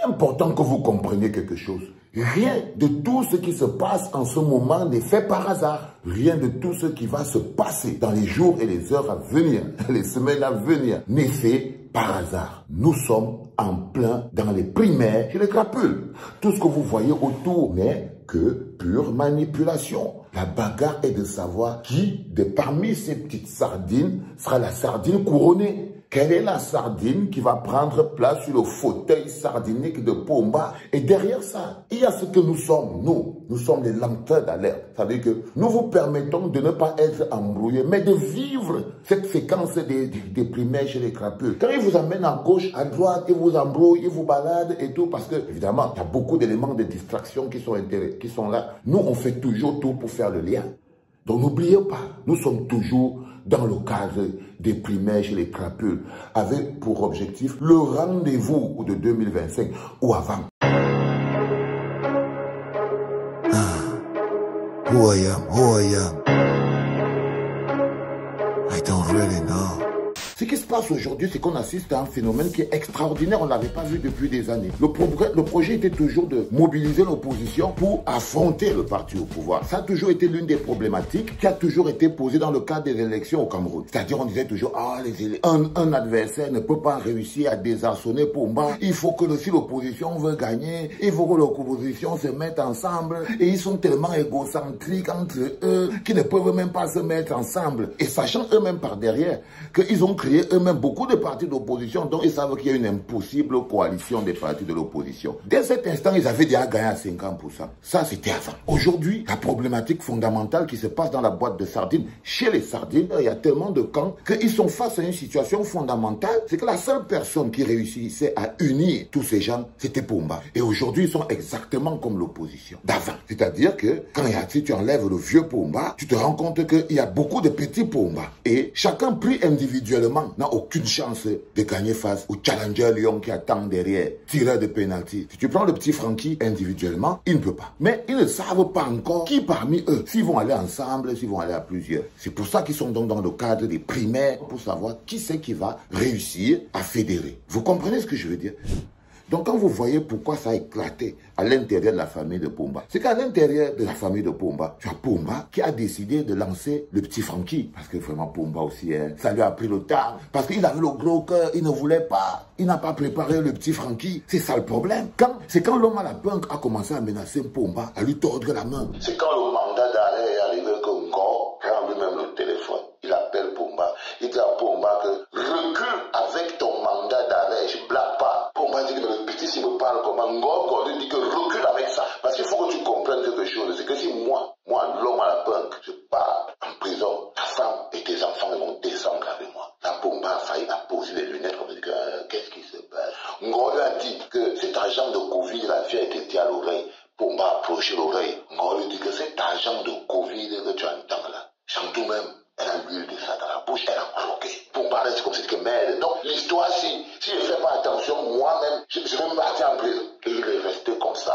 est important que vous compreniez quelque chose. Rien de tout ce qui se passe en ce moment n'est fait par hasard. Rien de tout ce qui va se passer dans les jours et les heures à venir, les semaines à venir, n'est fait par hasard. Nous sommes en plein dans les primaires et les crapules. Tout ce que vous voyez autour n'est que pure manipulation. La bagarre est de savoir qui, parmi ces petites sardines, sera la sardine couronnée. Quelle est la sardine qui va prendre place sur le fauteuil sardinique de Pomba? Et derrière ça, il y a ce que nous sommes, nous sommes les lanceurs d'alerte. Ça veut dire que nous vous permettons de ne pas être embrouillés, mais de vivre cette séquence des primaires chez les crapules. Quand ils vous amènent à gauche, à droite, ils vous embrouillent, ils vous baladent et tout, parce que, évidemment, il y a beaucoup d'éléments de distraction qui sont là. Nous, on fait toujours tout pour faire le lien. Donc n'oubliez pas, nous sommes toujours dans le cadre des primaires chez les crapules, avec pour objectif le rendez-vous de 2025 ou avant. Who I am, I don't really know. Ce qui se passe aujourd'hui, c'est qu'on assiste à un phénomène qui est extraordinaire. On ne l'avait pas vu depuis des années. Le projet était toujours de mobiliser l'opposition pour affronter le parti au pouvoir. Ça a toujours été l'une des problématiques qui a toujours été posée dans le cadre des élections au Cameroun. C'est-à-dire, on disait toujours, un adversaire ne peut pas réussir à désarçonner Pomba. Il faut que si l'opposition veut gagner, il faut que l'opposition se mette ensemble. Et ils sont tellement égocentriques entre eux qu'ils ne peuvent même pas se mettre ensemble. Et sachant eux-mêmes par derrière qu'ils ont créé eux-mêmes beaucoup de partis d'opposition, donc ils savent qu'il y a une impossible coalition des partis de l'opposition. Dès cet instant, ils avaient déjà gagné à 50%. Ça, c'était avant. Aujourd'hui, la problématique fondamentale qui se passe dans la boîte de sardines, chez les sardines, il y a tellement de camps qu'ils sont face à une situation fondamentale. C'est que la seule personne qui réussissait à unir tous ces gens, c'était Pomba. Et aujourd'hui, ils sont exactement comme l'opposition d'avant. C'est-à-dire que si tu enlèves le vieux Pomba, tu te rends compte qu'il y a beaucoup de petits Pomba. Et chacun pris individuellement n'a aucune chance de gagner face au challenger Lyon qui attend derrière, tireur de pénalty. Si tu prends le petit Francky individuellement, il ne peut pas. Mais ils ne savent pas encore qui parmi eux, s'ils vont aller ensemble, s'ils vont aller à plusieurs. C'est pour ça qu'ils sont donc dans le cadre des primaires pour savoir qui c'est qui va réussir à fédérer. Vous comprenez ce que je veux dire? Donc quand vous voyez pourquoi ça a éclaté à l'intérieur de la famille de Pomba, c'est qu'à l'intérieur de la famille de Pomba, tu as Pomba qui a décidé de lancer le petit Francky. Parce que vraiment Pomba aussi, ça lui a pris le temps. Parce qu'il avait le gros cœur, il ne voulait pas. Il n'a pas préparé le petit Francky. C'est ça le problème. C'est quand l'homme à la punk a commencé à menacer Pomba, à lui tordre la main. C'est quand le mandat d'arrêt est arrivé que Ngo prend lui-même le téléphone. Il appelle Pomba. Il dit à Pomba que recule avec ton mandat d'arrêt, je ne blague pas. Pomba dit que le petit s'il me parle comme un Ngo, il dit que recule avec ça. Parce qu'il faut que tu comprennes quelque chose. C'est que si moi, l'homme à la punk, je pars en prison, ta femme et tes enfants vont descendre avec moi. La Pomba a failli poser les lunettes comme dit que qu'est-ce qui se passe? Ngo lui a dit que cet agent de Covid, la fille a été à l'oreille. Pomba a approché l'oreille. Ngo lui dit que cet agent de Covid que tu entends là, Chantou même, elle a l'huile de ça dans la bouche, elle a croqué. Pomba reste comme si que merde. Donc l'histoire, si je ne fais pas attention, moi-même, je vais me partir en prison. Et il est resté comme ça.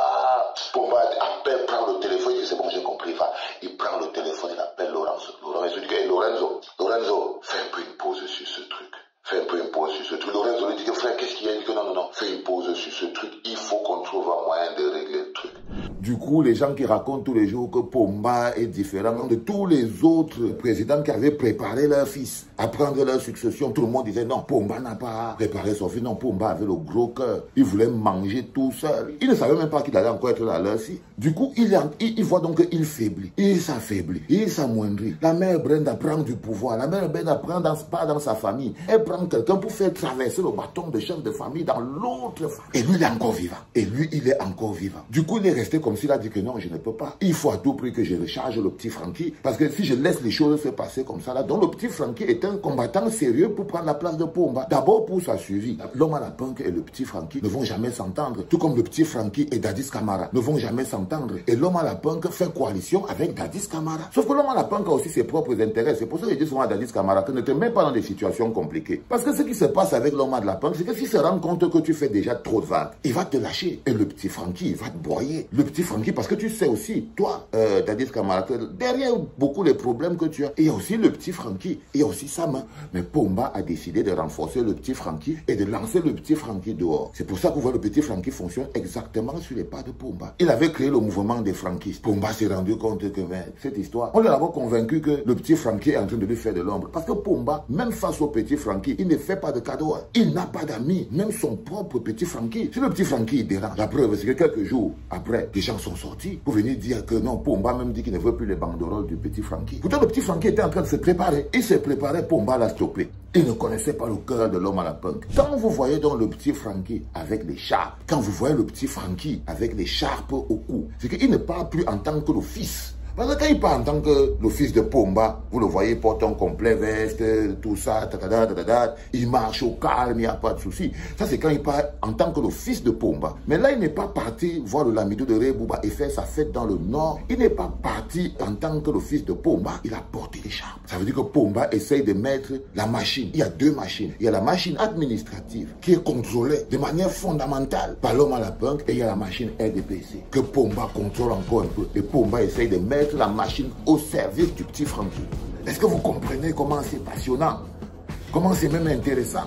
Pomba appelle, prend le téléphone, il dit c'est bon, j'ai compris, va. Il prend le téléphone, il appelle Lorenzo. Lorenzo dit que Lorenzo, fais un peu une pause sur ce truc. Fais un peu une pause sur ce truc. Lorenzo lui dit que frère, qu'est-ce qu'il y a? Il dit que non, fais une pause sur ce truc. Il faut qu'on trouve un moyen de régler le truc. Du coup, les gens qui racontent tous les jours que Pomba est différent de tous les autres présidents qui avaient préparé leur fils à prendre leur succession, tout le monde disait non, Pomba n'a pas préparé son fils, non, Pomba avait le gros cœur, il voulait manger tout seul. Il ne savait même pas qu'il allait encore être là, leur fille. Du coup, il voit donc qu'il faiblit, il s'affaiblit, il s'amoindrit. La mère Brenda prend du pouvoir, la mère Brenda prend pas dans sa famille, elle prend quelqu'un pour faire traverser le bâton de chef de famille dans l'autre famille. Et lui, il est encore vivant. Et lui, il est encore vivant. Du coup, il est resté comme s'il a dit que non, je ne peux pas. Il faut à tout prix que je recharge le petit Francky. Parce que si je laisse les choses se passer comme ça, là, donc le petit Francky est un combattant sérieux pour prendre la place de Pomba. D'abord pour sa survie. L'homme à la punk et le petit Francky ne vont jamais s'entendre. Tout comme le petit Francky et Dadis Camara ne vont jamais s'entendre. Et l'homme à la punk fait coalition avec Dadis Camara. Sauf que l'homme à la punk a aussi ses propres intérêts. C'est pour ça que je dis souvent à Dadis Camara que ne te mets pas dans des situations compliquées. Parce que ce qui se passe avec l'homme à la punk, c'est que s'il se rend compte que tu fais déjà trop de vagues, il va te lâcher. Et le petit Francky, il va te broyer. Le petit Francky, parce que tu sais aussi, toi, Dadis Camara, derrière beaucoup les problèmes que tu as, il y a aussi le petit Francky, il y a aussi sa main. Mais Pomba a décidé de renforcer le petit Francky et de lancer le petit Francky dehors. C'est pour ça qu'on voit le petit Francky fonctionne exactement sur les pas de Pomba. Il avait créé le mouvement des Frankistes. Pomba s'est rendu compte que, cette histoire, on l'a convaincu que le petit Francky est en train de lui faire de l'ombre. Parce que Pomba, même face au petit Francky, il ne fait pas de cadeaux. Il n'a pas d'amis, même son propre petit Francky. Si le petit Francky dérange, la preuve, c'est que quelques jours après, des gens sont sortis pour venir dire que non, Pomba même dit qu'il ne veut plus les banderoles du petit Francky. Pourtant, le petit Francky était en train de se préparer. Il s'est préparé, Pomba l'a stoppé. Il ne connaissait pas le cœur de l'homme à la punk. Quand vous voyez donc le petit Francky avec les charpes, quand vous voyez le petit Francky avec les charpes au cou, c'est qu'il ne parle plus en tant que le fils. Parce que quand il parle en tant que le fils de Pomba, vous le voyez, il porte un complet veste, tout ça, il marche au calme, il n'y a pas de souci. Ça, c'est quand il parle en tant que le fils de Pomba. Mais là, il n'est pas parti voir le Lamido de Rebouba et faire sa fête dans le nord. Il n'est pas parti en tant que le fils de Pomba. Il a porté les charpes. Ça veut dire que Pomba essaye de mettre la machine. Il y a deux machines. Il y a la machine administrative qui est contrôlée de manière fondamentale par l'homme à la punk et il y a la machine RDPC que Pomba contrôle encore un peu. Et Pomba essaye de mettre la machine au service du petit Francky. Est-ce que vous comprenez comment c'est passionnant? Comment c'est même intéressant?